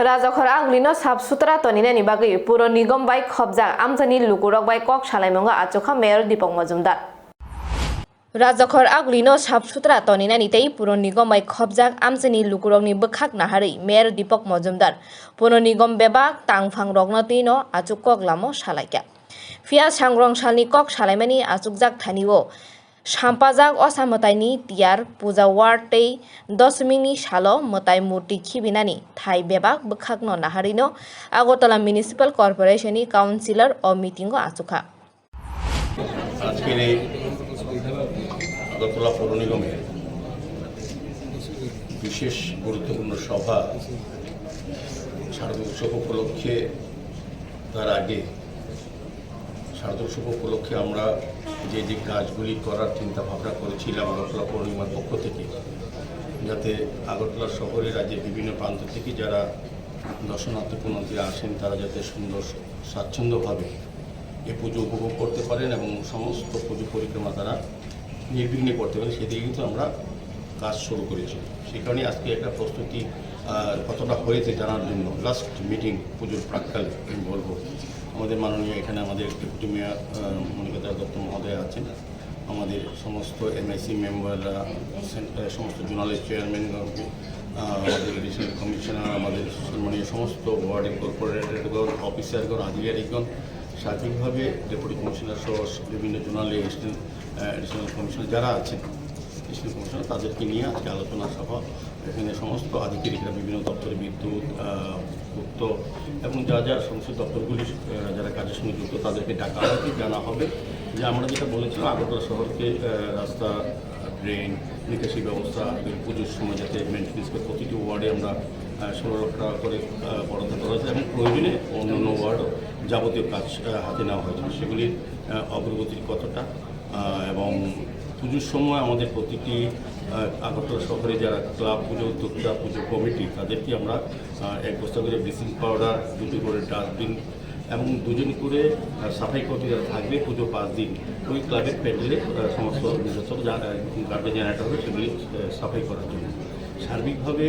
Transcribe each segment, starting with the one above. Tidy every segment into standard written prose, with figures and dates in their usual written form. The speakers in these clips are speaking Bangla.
রাজখর আগলিনো সাফ সুতরা তনিনানি বাগৈ পুর নিগম বাই খবজাক আমজানি লুকুরক বাই কক সালাইমঙ্গা আচোখা মেয়র দীপক মজুমদার রাজখর আগলিনো সাফ সুতরা তনিনানি তাই পুর নিগম বাই খবজাক আমজানি লুকুরকনি বখাক নাহারৈ মেয়র দীপক মজুমদার পুর নিগম বেবাক তাংফাং রগনতিনো আচুক কক লামো সালাইকা ফিয়া সাংরং সালনি কক সালাইমানি আচুকজাক থানিও সাম্পাজাক অসামতাইনি তিয়ার পূজা ওয়ার্ড তৈ দশমিকনি সালো মতাই মূর্তি খিবিনানি থাই বেবাক বখাকনো নাহারিनो আগরতলা মিউনিসিপাল কর্পোরেশননি কাউন্সিলর ও মিটিংও আচুখা আজকের এই আগরতলা পৌর নিগমের বিশেষ গুরুত্বপূর্ণ সভা শারদোৎসব উপলক্ষে তার আগে শারদোৎসব উপলক্ষে আমরা যে যে কাজগুলি করার চিন্তা ভাবনা করেছিলাম আগরতলা পৌর নিগমের পক্ষ থেকে, যাতে আগরতলা শহরে রাজ্যের বিভিন্ন প্রান্ত থেকে যারা দর্শনার্থী পুণ্যার্থীরা আসেন তারা যাতে সুন্দর স্বাচ্ছন্দ্যভাবে এ পুজো উপভোগ করতে পারেন এবং সমস্ত পুজো পরিক্রমা তারা নির্বিঘ্নে করতে পারেন, সেদিকে কিন্তু আমরা কাজ শুরু করেছি। সেই কারণে আজকে একটা প্রস্তুতি কতটা হয়েছে জানার জন্য লাস্ট মিটিং পুজোর প্রাককালে আমি বলবো আমাদের মাননীয় এখানে আমাদের ডেপুটি মেয়র মনিকা দত্ত মহোদয় আছেন, আমাদের সমস্ত এমআইসি মেম্বাররা, সমস্ত জোনালের চেয়ারম্যানগণ, আমাদের এডিশনাল কমিশনার, আমাদের সম্মানীয় সমস্ত ওয়ার্ডের কর্পোরেটরগণ, অফিসারগণ, আধিকারিকগণ, সার্বিকভাবে ডেপুটি কমিশনার সহ বিভিন্ন জোনালে এডিশনাল কমিশনার যারা আছেন, এডিশনাল কমিশনার তাদেরকে নিয়ে আজকে আলোচনা সভা। এখানে সমস্ত আধিকারিকরা বিভিন্ন দপ্তরে বিদ্যুৎ, পূর্ত এবং যা যা সমস্ত দপ্তরগুলি যারা কাজের সঙ্গে যুক্ত তাদেরকে ডাকা হবে, জানা হবে যে আমরা যেটা বলেছিলাম আগরতলা শহরকে রাস্তা, ড্রেন, নিকাশি ব্যবস্থা পুজোর সময় যাতে মেনটেন্স করে প্রতিটি ওয়ার্ডে আমরা 16 লক্ষ টাকা করে বরাদ্দ করা হয়েছে এবং প্রয়োজনে অন্যান্য ওয়ার্ডও যাবতীয় কাজ হাতে নেওয়া হয়েছে, সেগুলির অগ্রগতির কতটা এবং পুজোর সময় আমাদের প্রতিটি আগরতলা শহরে যারা ক্লাব পুজো উদ্যোক্তা, পুজো কমিটি তাদেরকে আমরা 1 বস্তা করে ব্লিচিং পাউডার, 2টি করে ডাস্টবিন এবং 2জন করে সাফাই কর্মী যারা থাকবে পুজো 5 দিন ওই ক্লাবের প্যান্ডেলে সমস্ত গার্বেজ জেনারেটর হবে সেগুলি সাফাই করার জন্য সার্বিকভাবে।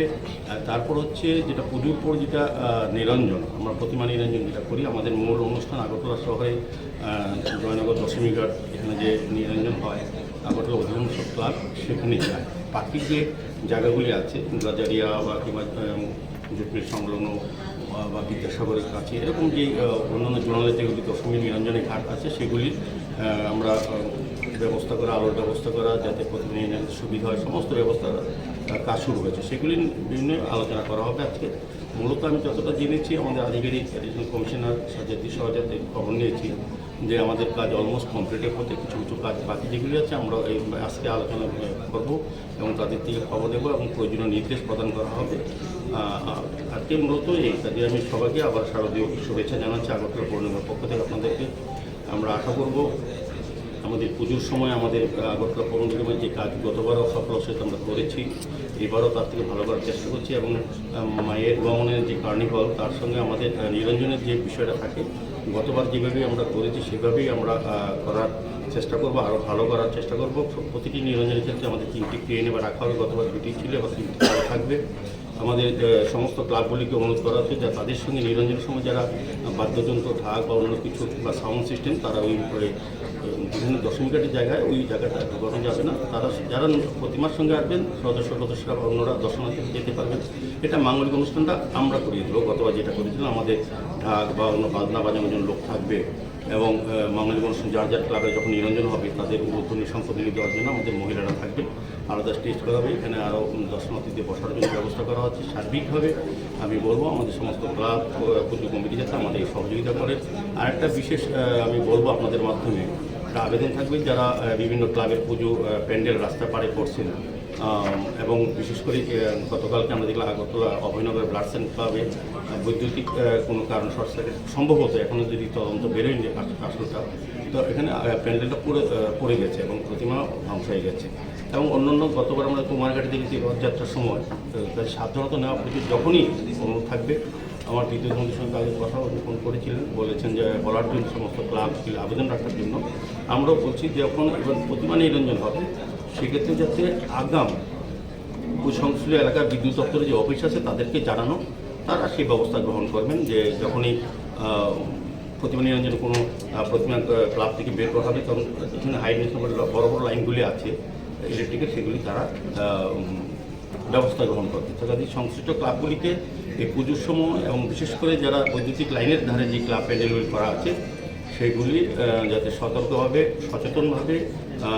তারপর হচ্ছে যেটা পুজোর পর যেটা নিরঞ্জন, আমরা প্রতিমা নিরঞ্জন যেটা করি, আমাদের মূল অনুষ্ঠান আগরতলা শহরে জয়নগর দশমীঘাট এখানে যে নিরঞ্জন হয় আগরতলা অধিকাংশ ক্লাব সেখানে যায়। বাকি যে জায়গাগুলি আছে গাজারিয়া বা কিংবা জুটমিল সংলগ্ন বা বিদ্যাসাগরের কাছে এরকম যে অন্যান্য জোনালের যেগুলি দশমী নিরঞ্জনের ঘাট আছে সেগুলির আমরা ব্যবস্থা করা, আলোর ব্যবস্থা করা যাতে প্রতিদিন সুবিধা হয়, সমস্ত ব্যবস্থা কাজ শুরু হয়েছে, সেগুলি বিভিন্ন আলোচনা করা হবে আজকে। মূলত আমি যতটা জেনেছি আমাদের আধিকারিক এডিশনাল কমিশনার সাজাতি সহজাতে খবর নিয়েছি যে আমাদের কাজ অলমোস্ট কমপ্লিটের পথে, কিছু কিছু কাজ বাকি যেগুলি আছে আমরা এই আজকে আলোচনা করব এবং তাদের থেকে খবর দেবো এবং প্রয়োজনীয় নির্দেশ প্রদান করা হবে। আজকে মূলত এই কাজে আমি সবাইকে আবার শারদীয় শুভেচ্ছা জানাচ্ছি আগরতলা পৌর নিগমের পক্ষ থেকে আপনাদেরকে। আমরা আশা করব আমাদের পুজোর সময় আমাদের আগরতলা পৌর নিগমের যে কাজ গতবারও সফল সাথে আমরা করেছি, এবারও তার থেকে ভালো করার চেষ্টা করছি এবং মায়ের গমনের যে কার্নিভাল তার সঙ্গে আমাদের নিরঞ্জনের যে বিষয়টা থাকে গতবার যেভাবে আমরা করেছি সেভাবেই আমরা করার চেষ্টা করব, আরও ভালো করার চেষ্টা করব। প্রতিটি নিরঞ্জনের ক্ষেত্রে আমাদের 3টি ক্রেন এবার রাখা হবে, গতবার 2টি ছিল, এবার 3টি থাকবে। আমাদের সমস্ত ক্লাবগুলিকে অনুরোধ করা হচ্ছে যে তাদের সঙ্গে নিরঞ্জনের সময় যারা বাদ্যযন্ত্র, ঢাক বা অন্য কিছু বা সাউন্ড সিস্টেম তারা ওই বিভিন্ন দশমীঘাটের জায়গায় ওই জায়গাটা ঢোকানো যাবে না। তারা যারা প্রতিমার সঙ্গে আসবেন সদস্যরা বা অন্যরা দর্শনার্থী যেতে পারবেন। এটা মাঙ্গলিক অনুষ্ঠানটা আমরা করিয়ে দেবো, গতবার যেটা করেছিলাম আমাদের ঢাক বা অন্য বাজনা বাজানোর জন্য লোক থাকবে এবং মাঙ্গলিক অনুষ্ঠান যার যার ক্লাবে যখন নিরঞ্জন হবে তাদের উদ্বোধনী সম্পত্তি দেওয়ার জন্য আমাদের মহিলারা থাকবে, আলাদা স্টেজ করা হবে, এখানে আরও দর্শনার্থীদের বসার জন্য ব্যবস্থা করা হচ্ছে। সার্বিকভাবে আমি বলবো আমাদের সমস্ত ক্লাব পুজো কমিটি যাতে আমাদের সহযোগিতা করে। আরেকটা বিশেষ আমি বলবো আপনাদের মাধ্যমে একটা আবেদন থাকবে যারা বিভিন্ন ক্লাবের পুজো প্যান্ডেল রাস্তা পাড়ে করছেন এবং বিশেষ করে গতকালকে আমরা দেখলাম আগরতলা অভয়নগর ব্লাড সেন্টার ক্লাবে বৈদ্যুতিক কোনো কারণ শর্ট সার্কিট সম্ভবত এখনও যদি তদন্ত বেরোয়নি আসলটা, তো এখানে প্যান্ডেলটা পড়ে গেছে এবং প্রতিমা ধ্বংস হয়ে গেছে এবং অন্যান্য গতবার আমরা কুমারঘাটে দেখেছি রথযাত্রার সময় সাবধানতা নেওয়া প্রচুর। যখনই অনুরোধ থাকবে আমার বিদ্যুৎ মন্ত্রীর সঙ্গে আগে কথা ফোন করেছিলেন, বলেছেন যে বলার জন্য সমস্ত ক্লাবগুলি আবেদন রাখার জন্য। আমরাও বলছি যে এখন এবার প্রতিমা নিরঞ্জন হবে সেক্ষেত্রে যাতে আগাম ওই সংশ্লিষ্ট এলাকার বিদ্যুৎ দপ্তরে যে অফিস আছে তাদেরকে জানানো তারা সেই ব্যবস্থা গ্রহণ করবেন যে যখনই প্রতিমা নিরঞ্জনে কোনো প্রতিমা ক্লাব থেকে বের করা হবে তখন এখানে হাই টেনশনের বড় বড় লাইনগুলি আছে ইলেকট্রিকের, সেগুলি তারা ব্যবস্থা গ্রহণ করবে। তো কাজে সংশ্লিষ্ট ক্লাবগুলিকে এই পুজোর সময় এবং বিশেষ করে যারা বৈদ্যুতিক লাইনের ধারে যে ক্লাব প্যান্ডেলগুলি করা আছে সেগুলি যাতে সতর্কভাবে সচেতনভাবে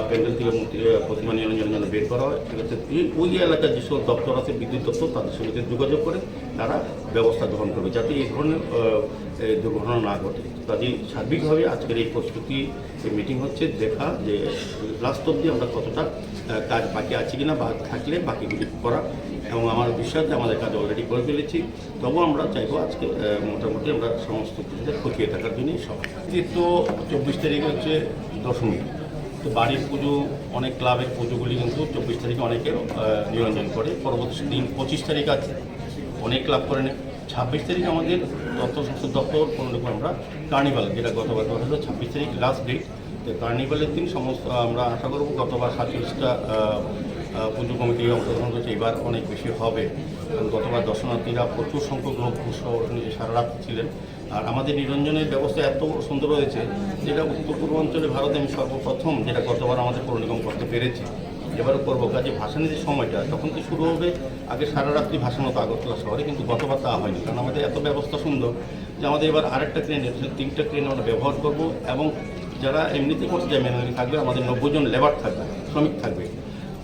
প্যান্ডেল থেকে প্রতিমা নিরঞ্জনের জন্য বের করা হয়, সেক্ষেত্রে ওই এলাকার যেসব দপ্তর আছে বিদ্যুৎ দপ্তর তাদের সঙ্গে যোগাযোগ করে তারা ব্যবস্থা গ্রহণ করবে যাতে এই ধরনের দুর্ঘটনা না ঘটে। কাজেই সার্বিকভাবে আজকের এই প্রস্তুতি মিটিং হচ্ছে দেখা যে লাস্ট অবধি আমরা কতটা কাজ বাকি আছে কিনা বা থাকলে বাকিগুলি করা, এবং আমার বিশ্বাস যে আমাদের কাজ অলরেডি করে ফেলেছি। তবুও আমরা চাইবো আজকে মোটামুটি আমরা সমস্ত কিছুতে খতিয়ে থাকার জন্যই সব। তো 24 তারিখে হচ্ছে দশমী, তো বাড়ির পুজো অনেক ক্লাবের পুজোগুলি কিন্তু 24 তারিখে অনেকে নিরঞ্জন করে। পরবর্তী দিন 25 তারিখ আছে, অনেক ক্লাব করে নেয়। 26 তারিখ আমাদের তথ্য সংসদ দপ্তর কোনোরকম আমরা কার্নিভাল, যেটা গতবার কথা হলো 26 তারিখ লাস্ট ডেট, তো কার্নিভালের দিন সমস্ত আমরা আশা করব গতবার 47টা পুজো কমিটি অংশগ্রহণ করেছে, এবার অনেক বেশি হবে। কারণ গতবার দর্শনার্থীরা প্রচুর সংখ্যক লোক সারা রাত ছিলেন। আর আমাদের নিরঞ্জনের ব্যবস্থা এত সুন্দর হয়েছে যেটা উত্তর পূর্বাঞ্চলে ভারতে আমি সর্বপ্রথম, যেটা গতবার আমাদের পৌর নিগম করতে পেরেছি, এবারও করবো। কাজে ভাসানের যে সময়টা তখন তো শুরু হবে, আগে সারা রাত্রি ভাসানো হতো আগরতলা শহরে, কিন্তু গতবার তা হয়নি। কারণ আমাদের এত ব্যবস্থা সুন্দর যে আমাদের এবার আরেকটা ক্রেন, 3টা ক্রেন আমরা ব্যবহার করব, এবং যারা এমনিতে করতে যায় ম্যানুয়ালি থাকবে, আমাদের 90 জন লেবার থাকবে, শ্রমিক থাকবে।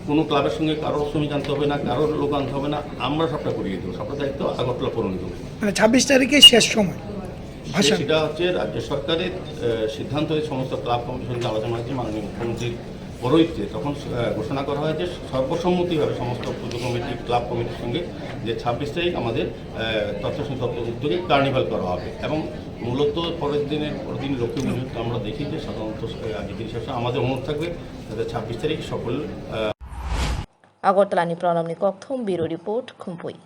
কোনো ক্লাবের সঙ্গে কারোর শ্রমিক আনতে হবে না, কারোর লোক আনতে হবে না, আমরা সবটা করিয়ে দেবো। সবটা দায়িত্ব আগরতলা পৌর নিগম। মানে 26 তারিখে শেষ সময় ভাষা। সেটা হচ্ছে রাজ্য সরকারের সিদ্ধান্ত হয়ে সমস্ত ক্লাব কমিটির সঙ্গে আলোচনা হয়েছে মাননীয় মুখ্যমন্ত্রীর পৌরোহিত্যে, তখন ঘোষণা করা হয় যে সর্বসম্মতিভাবে সমস্ত পুজো কমিটি ক্লাব কমিটির সঙ্গে যে 26 তারিখ আমাদের তথ্য সংসদ উদ্যোগে কার্নিভাল করা হবে। এবং মূলত পরের দিন লক্ষ্মী পুজো আমরা দেখি যে সাধারণত আগে দিন শেষে আমাদের অনুরোধ থাকবে যাতে 26 তারিখ সকল আগরতলানি প্রণবনি কক্থম ব্যুরো রিপোর্ট খুমপুই।